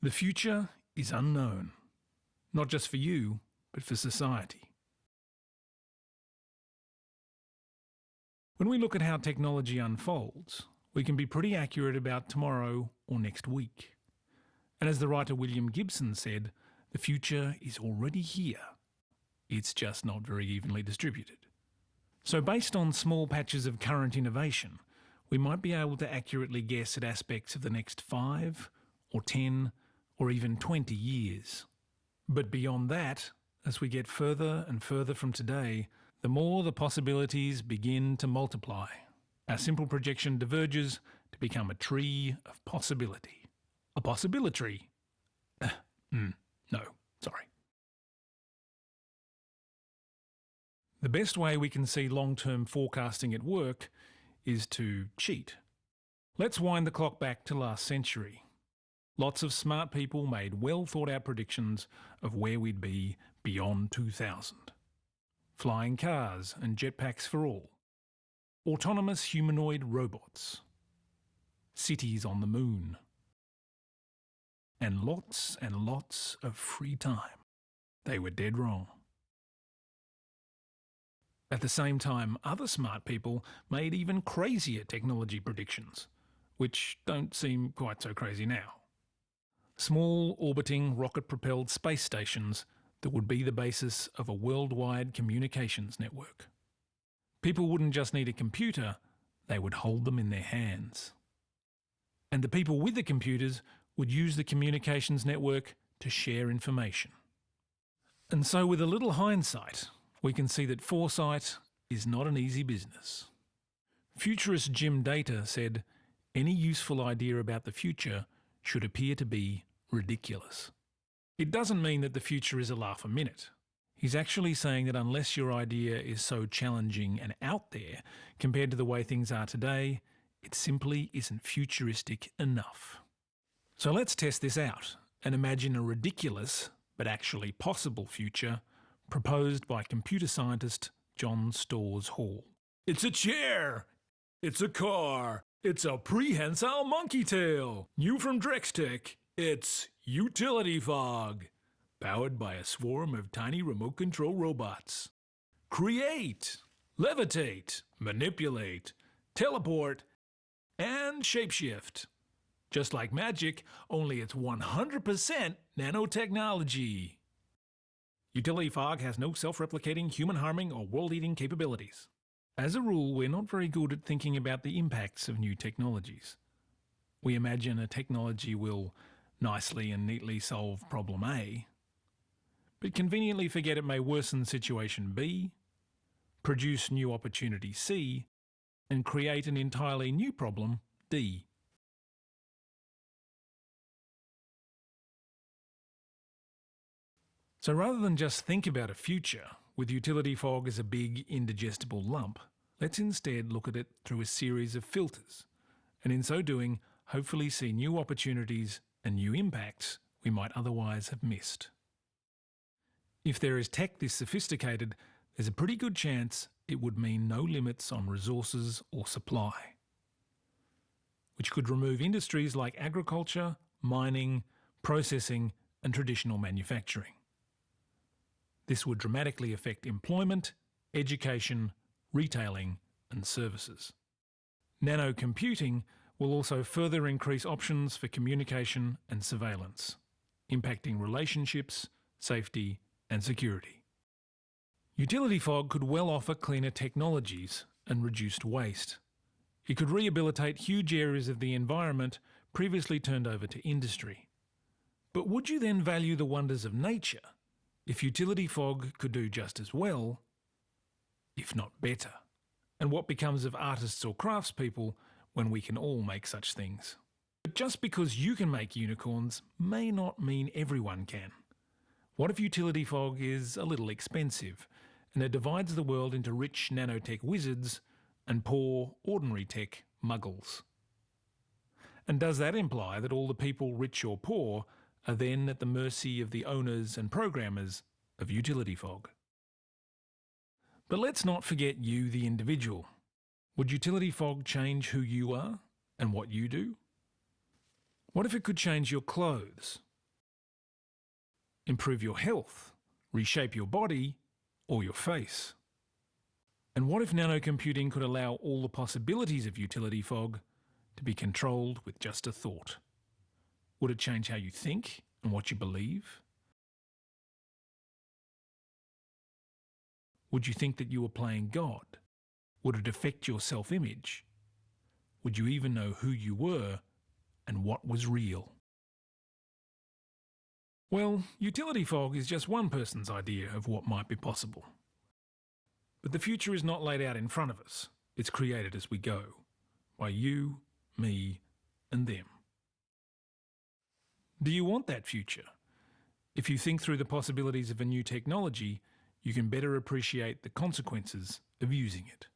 The future is unknown, not just for you, but for society. When we look at how technology unfolds, we can be pretty accurate about tomorrow or next week. And as the writer William Gibson said, the future is already here. It's just not very evenly distributed. So based on small patches of current innovation, we might be able to accurately guess at aspects of the next 5 or 10 or even 20 years. But beyond that, as we get further and further from today, the more the possibilities begin to multiply. Our simple projection diverges to become a tree of possibility. A possibility. No, sorry. The best way we can see long-term forecasting at work is to cheat. Let's wind the clock back to last century. Lots of smart people made well-thought-out predictions of where we'd be beyond 2000. Flying cars and jetpacks for all. Autonomous humanoid robots. Cities on the moon. And lots of free time. They were dead wrong. At the same time, other smart people made even crazier technology predictions, which don't seem quite so crazy now. Small, orbiting, rocket-propelled space stations that would be the basis of a worldwide communications network. People wouldn't just need a computer, they would hold them in their hands. And the people with the computers would use the communications network to share information. And so with a little hindsight, we can see that foresight is not an easy business. Futurist Jim Data said, "Any useful idea about the future should appear to be ridiculous." It doesn't mean that the future is a laugh a minute. He's actually saying that unless your idea is so challenging and out there compared to the way things are today, it simply isn't futuristic enough. So let's test this out and imagine a ridiculous, but actually possible future proposed by computer scientist John Storrs Hall. It's a chair! It's a car! It's a prehensile monkey tail! New from Drextech, it's utility fog, powered by a swarm of tiny remote control robots. Create, levitate, manipulate, teleport, and shapeshift. Just like magic, only it's 100% nanotechnology. Utility fog has no self-replicating, human-harming or world-eating capabilities. As a rule, we're not very good at thinking about the impacts of new technologies. We imagine a technology will nicely and neatly solve problem A, but conveniently forget it may worsen situation B, produce new opportunity C, and create an entirely new problem D. So rather than just think about a future with utility fog as a big indigestible lump, let's instead look at it through a series of filters, and in so doing, hopefully see new opportunities and new impacts we might otherwise have missed. If there is tech this sophisticated, there's a pretty good chance it would mean no limits on resources or supply, which could remove industries like agriculture, mining, processing, and traditional manufacturing. This would dramatically affect employment, education, retailing, and services. Nanocomputing will also further increase options for communication and surveillance, impacting relationships, safety, and security. Utility fog could well offer cleaner technologies and reduced waste. It could rehabilitate huge areas of the environment previously turned over to industry. But would you then value the wonders of nature if utility fog could do just as well, if not better? And what becomes of artists or craftspeople when we can all make such things? But just because you can make unicorns may not mean everyone can. What if utility fog is a little expensive and it divides the world into rich nanotech wizards and poor, ordinary tech muggles? And does that imply that all the people, rich or poor, are then at the mercy of the owners and programmers of utility fog? But let's not forget you, the individual. Would utility fog change who you are and what you do? What if it could change your clothes, improve your health, reshape your body, or your face? And what if nanocomputing could allow all the possibilities of utility fog to be controlled with just a thought? Would it change how you think and what you believe? Would you think that you were playing God? Would it affect your self-image? Would you even know who you were and what was real? Well, utility fog is just one person's idea of what might be possible. But the future is not laid out in front of us. It's created as we go, by you, me, and them. Do you want that future? If you think through the possibilities of a new technology, you can better appreciate the consequences of using it.